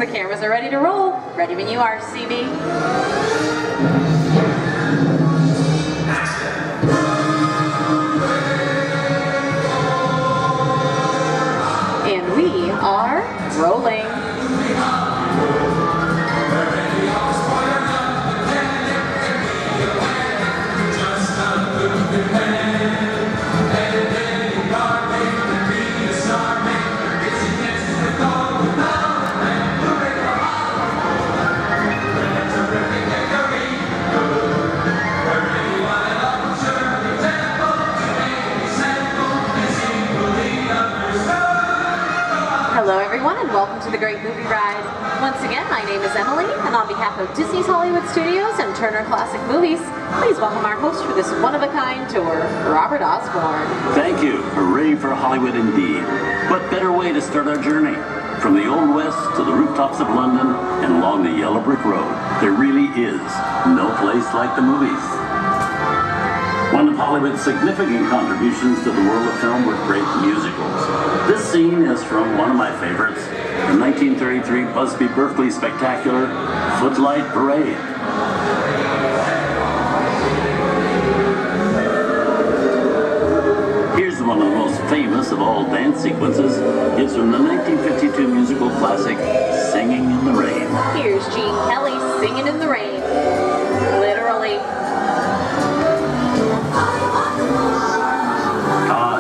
the cameras are ready to roll. Ready when you are, CB. And we are rolling. Hello everyone and welcome to the Great Movie Ride. Once again, my name is Emily, and on behalf of Disney's Hollywood Studios and Turner Classic Movies, please welcome our host for this one-of-a-kind tour, Robert Osborne. Thank you. Hooray for Hollywood indeed. What better way to start our journey? From the Old West to the rooftops of London and along the yellow brick road, there really is no place like the movies. One of Hollywood's significant contributions to the world of film were great musicals. This scene is from one of my favorites, the 1933 Busby Berkeley spectacular, Footlight Parade. Here's one of the most famous of all dance sequences. It's from the 1952 musical classic, Singing in the Rain. Here's Gene Kelly singing in the rain. Literally.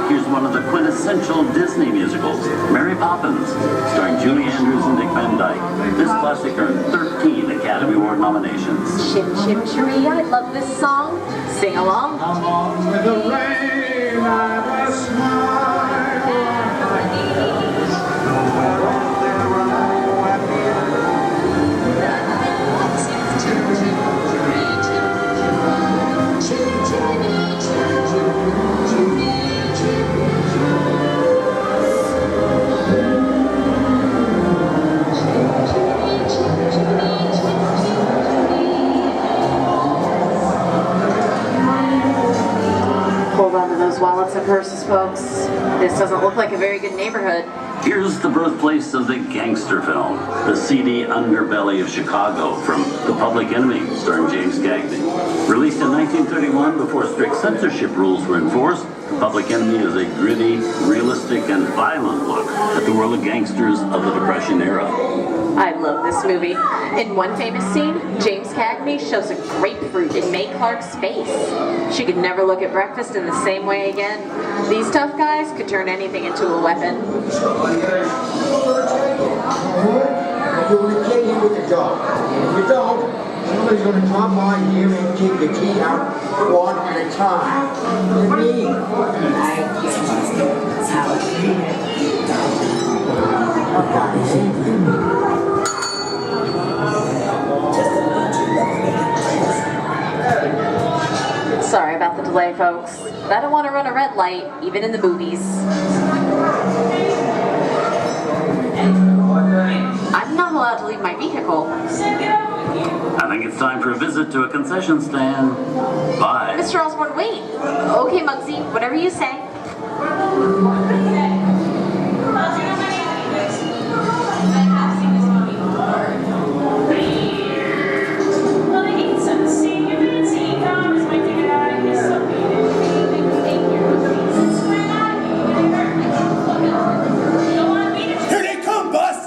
Here's one of the quintessential Disney musicals, Mary Poppins, starring Julie Andrews and Dick Van Dyke. This classic earned 13 Academy Award nominations. Shim Shim Cherie, I love this song. Sing along. Come on with the rain, I will smile. Hold on to those wallets and purses, folks. This doesn't look like a very good neighborhood. Here's the birthplace of the gangster film, the seedy underbelly of Chicago from The Public Enemy, starring James Cagney. Released in 1931 before strict censorship rules were enforced, The Public Enemy is a gritty, realistic, and violent look at the world of gangsters of the Depression era. I love this movie. In one famous scene, James Cagney shoves a grapefruit in Mae Clark's face. She could never look at breakfast in the same way again. These tough guys could turn anything into a weapon. You're going to get in with the dog. If you don't, somebody's going to drop by here and take the key out one at a time. What do you mean? Sorry about the delay, folks. But I don't want to run a red light, even in the movies. I'm not allowed to leave my vehicle. I think it's time for a visit to a concession stand. Bye. Mr. Osborne, wait. Okay, Muggsy, whatever you say. Here they come, Bus!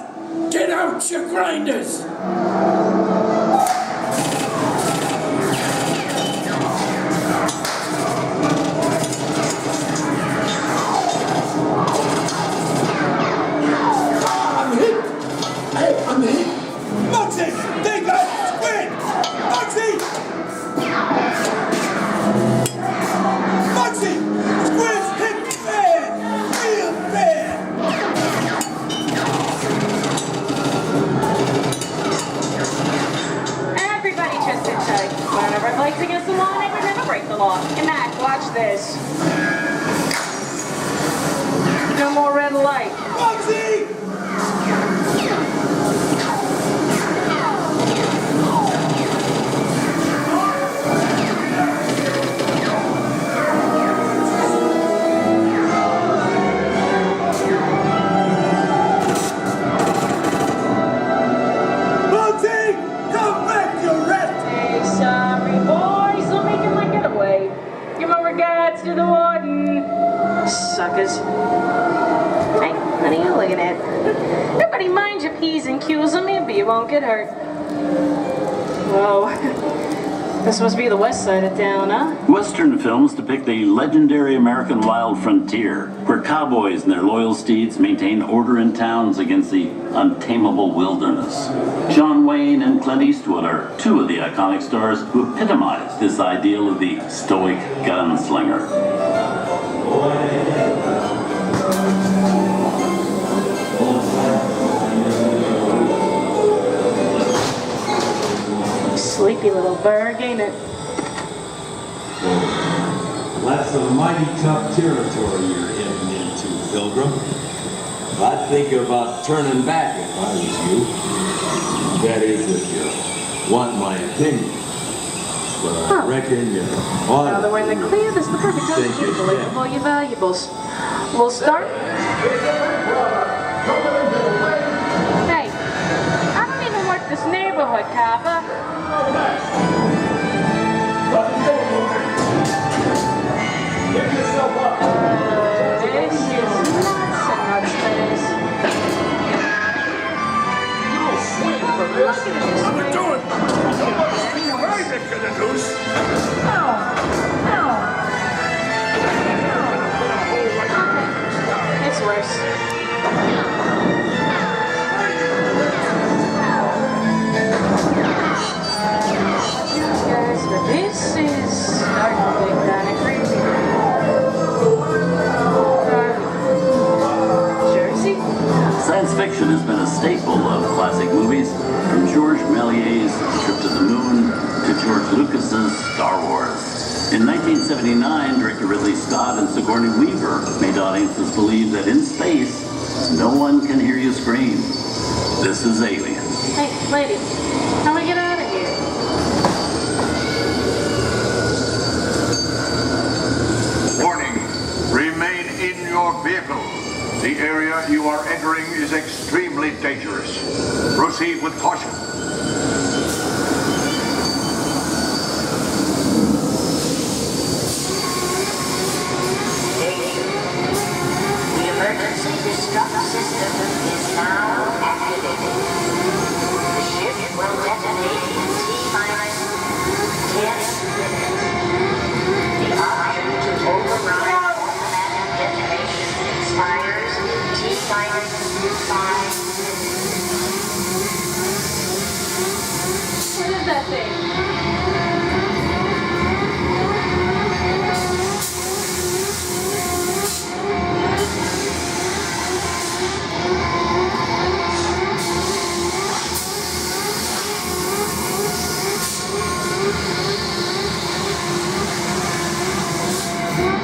Get out your grinders! I'm hit! Hey, I'm hit! Muggsy! They got Squid! Muggsy! Muggsy! Squid's hit bad! Real bad! Daddy, mind your P's and Q's, and maybe you won't get hurt. Whoa. This must be the west side of town, huh? Western films depict the legendary American wild frontier, where cowboys and their loyal steeds maintain order in towns against the untamable wilderness. John Wayne and Clint Eastwood are two of the iconic stars who epitomize this ideal of the stoic gunslinger. Sleepy little bird, ain't it? That's some mighty tough territory you're heading into, Pilgrim. I'd think about turning back if I was you. That is, if you want my opinion. But I reckon you ought Now that we're in the clear, this is the perfect time to Think you keep away should. from all your valuables. We'll start. Hey, I don't even work this neighborhood, Copper. This is nuts and nuts, days. Look at this. It's worse. Guys, but this is starting to get kind of crazy. Jersey? Science fiction has been a staple of classic movies, from George Méliès's Trip to the Moon to George Lucas's Star Wars. In 1979, director Ridley Scott and Sigourney Weaver made audiences believe that in space, no one can hear you scream. This is Alien. Hey, lady, how do we get out of here? Warning, remain in your vehicle. The area you are entering is extremely dangerous. Proceed with caution. The emergency destruct system is now activated. The ship will detonate in T-minus 10 minutes. The option to override automatic detonation expires T-minus 5 minutes. What is that thing?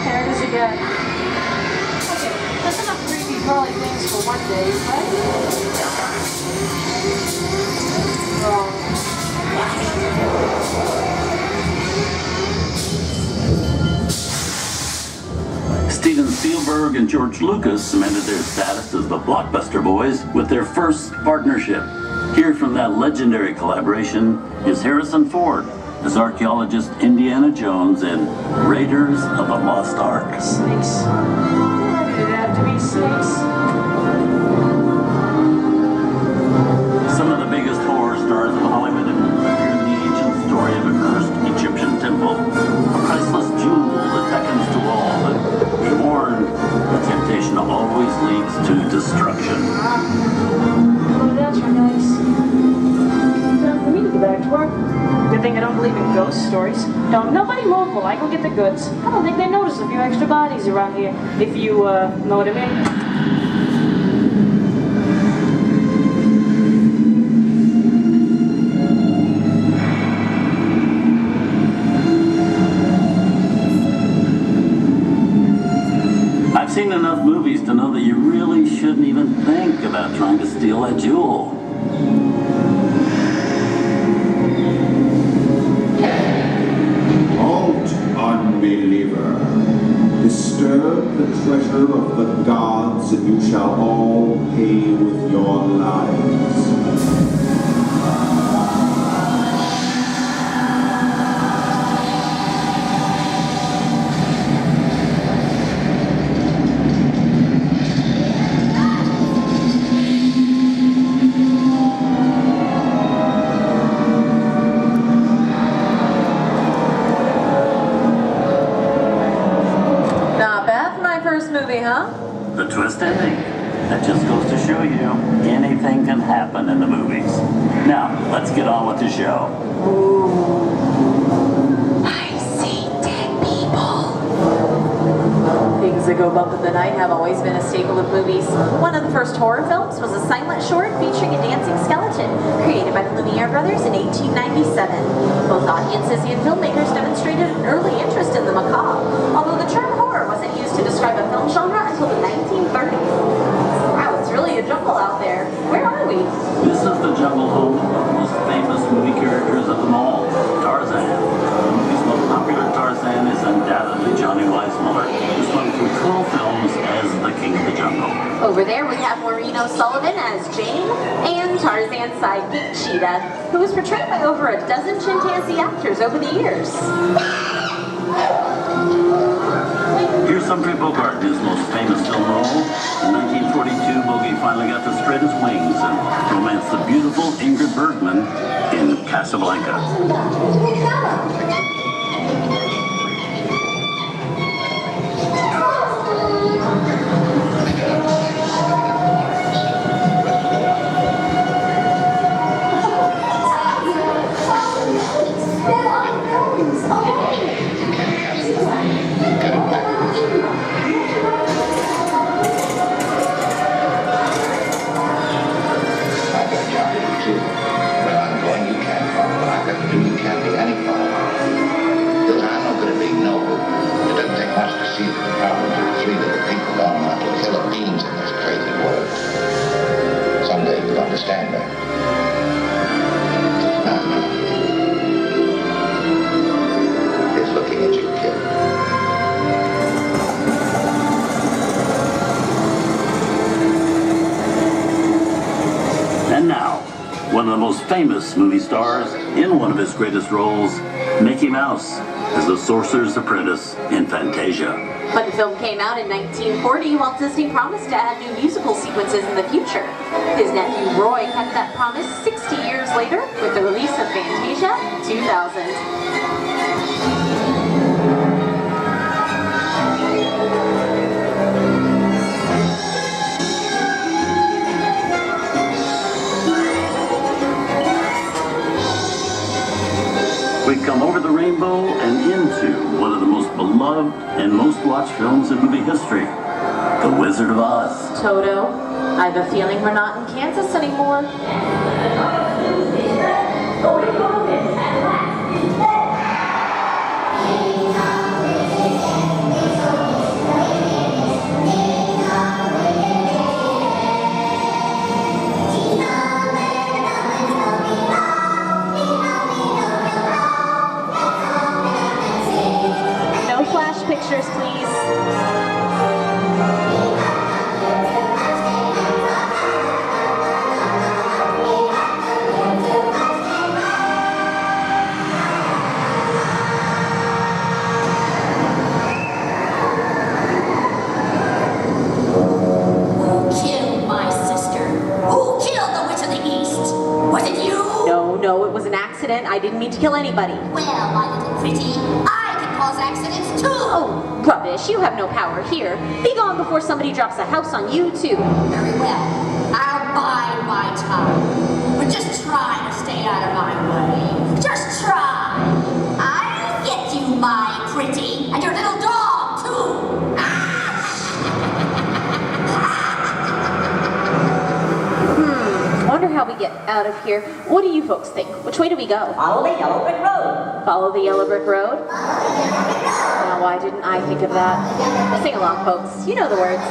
There does it get? Okay, that's enough creepy crawly things for one day, right? Wrong. Steven Spielberg and George Lucas cemented their status as the blockbuster boys with their first partnership. Here from that legendary collaboration is Harrison Ford as archaeologist Indiana Jones in Raiders of the Lost Ark. Snakes. Why did it have to be snakes? Some of the biggest horror stars of Hollywood have appeared in the ancient story of a cursed Egyptian temple, a priceless jewel that beckons to all, but be warned, the temptation always leads to destruction. Well, that's right, guys. Time for me to get back to work. Good thing I don't believe in ghost stories. Don't nobody move while I go get the goods. I don't think they notice a few extra bodies around here, if you, know what I mean. I've seen enough movies to know that you really shouldn't even think about trying to steal that jewel. Halt, unbeliever. Disturb the treasure of the gods, and you shall all pay with your lives. happen in the movies. Now, let's get on with the show. I see dead people. Things that go bump in the night have always been a staple of movies. One of the first horror films was a silent short featuring a dancing skeleton, created by the Lumiere brothers in 1897. Both audiences and filmmakers demonstrated an early interest in the macabre, although the term horror wasn't used to describe a film genre until the 1930s. Wow, it's really a jungle out there. Where are we? This is the jungle home of one of the most famous movie characters of them all, Tarzan. The movie's most popular Tarzan is undoubtedly Johnny Weissmuller, who's known from cool films as the King of the Jungle. Over there we have Maureen O'Sullivan as Jane, and Tarzan's sidekick Cheetah, who was portrayed by over a dozen chimpanzee actors over the years. Here's Humphrey Bogart in his most famous film role. In 1942, Bogey finally got to spread his wings and romance the beautiful Ingrid Bergman in Casablanca. Understand that. It's looking at you, kid. And now, one of the most famous movie stars in one of his greatest roles, Mickey Mouse, as the Sorcerer's Apprentice in Fantasia. When the film came out in 1940, Walt Disney promised to add new musical sequences in the future. His nephew Roy kept that promise 60 years later with the release of Fantasia 2000. We come over the rainbow and into one of the most beloved and most watched films in movie history, The Wizard of Oz. Toto, I have a feeling we're not in Kansas anymore. No flash pictures, please. No, it was an accident. I didn't mean to kill anybody. Well, my little pretty, I can cause accidents too. Oh, rubbish. You have no power here. Be gone before somebody drops a house on you, too. Very well. I'll bide my time. But just try to stay out of my way. Just try. I'll get you, my pretty. And your little dog, too. Wonder how we get out of here. What do you folks think? Which way do we go? Follow the yellow brick road. Follow the yellow brick road? Now, why didn't I think of that? Sing along, folks. You know the words.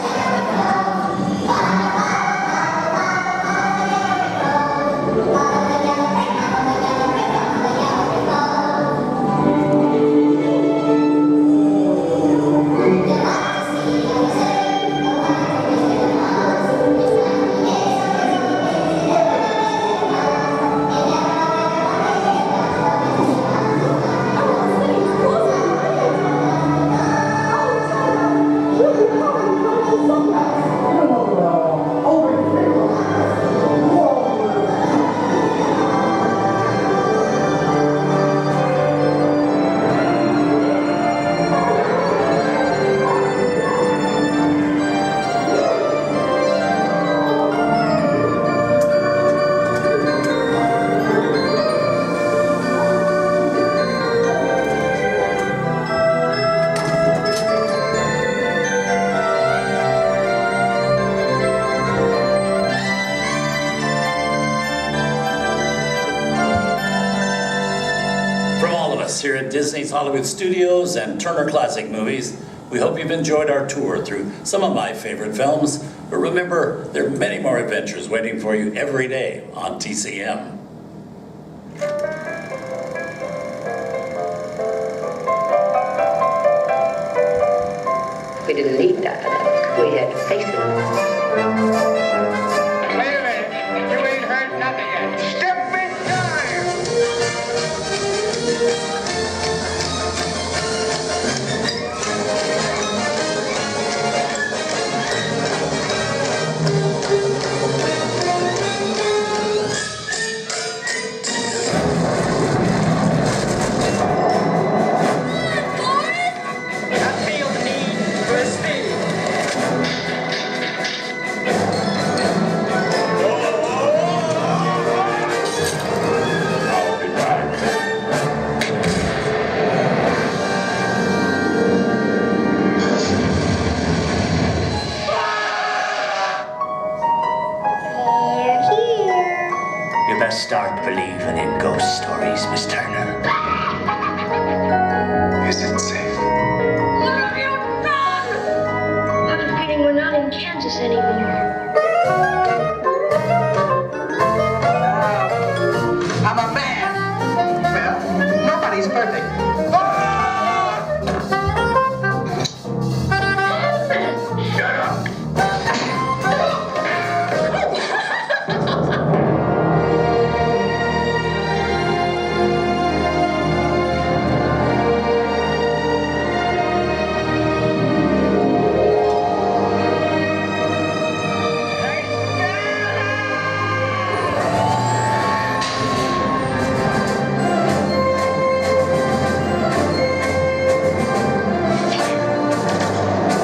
us here at Disney's Hollywood Studios and Turner Classic Movies. We hope you've enjoyed our tour through some of my favorite films, but remember, there are many more adventures waiting for you every day on TCM. We didn't need that. We had to face it. Wait a minute. You ain't heard nothing yet. Step in time. I feel the need for speed. I'll be back. You best start believing in ghost stories, Miss Turner. Is it safe? I have a feeling we're not in Kansas anymore. I'm a man. Well, nobody's perfect. Shut up.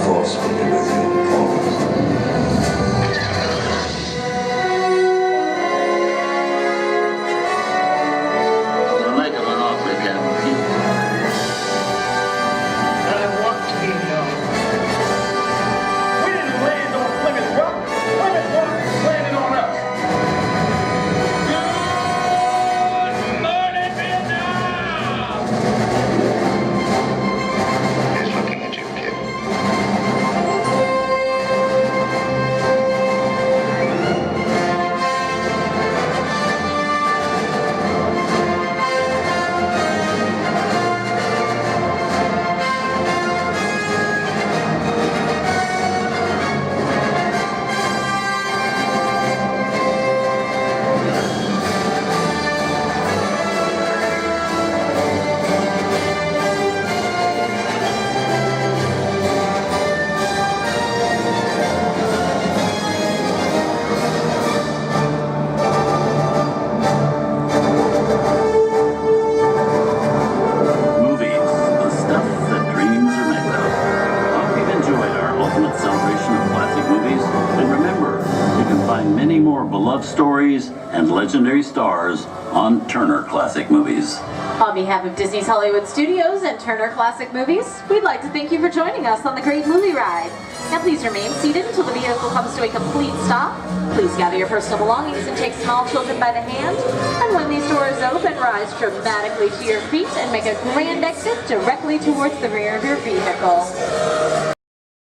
Force will be with you always. You're making an awfully kind people. I want to be known. We didn't land on Plymouth Rock. Plymouth Rock landed on us. Good morning, Vietnam! He's looking at you, kid. Movies, the stuff that dreams are made of. Hope you've enjoyed our ultimate celebration of classic movies. And remember, you can find many more beloved stories and legendary stars on Turner Classic Movies. On behalf of Disney's Hollywood Studios and Turner Classic Movies, we'd like to thank you for joining us on the Great Movie Ride. Now please remain seated until the vehicle comes to a complete stop. Please gather your personal belongings and take small children by the hand. And when these doors open, rise dramatically to your feet and make a grand exit directly towards the rear of your vehicle.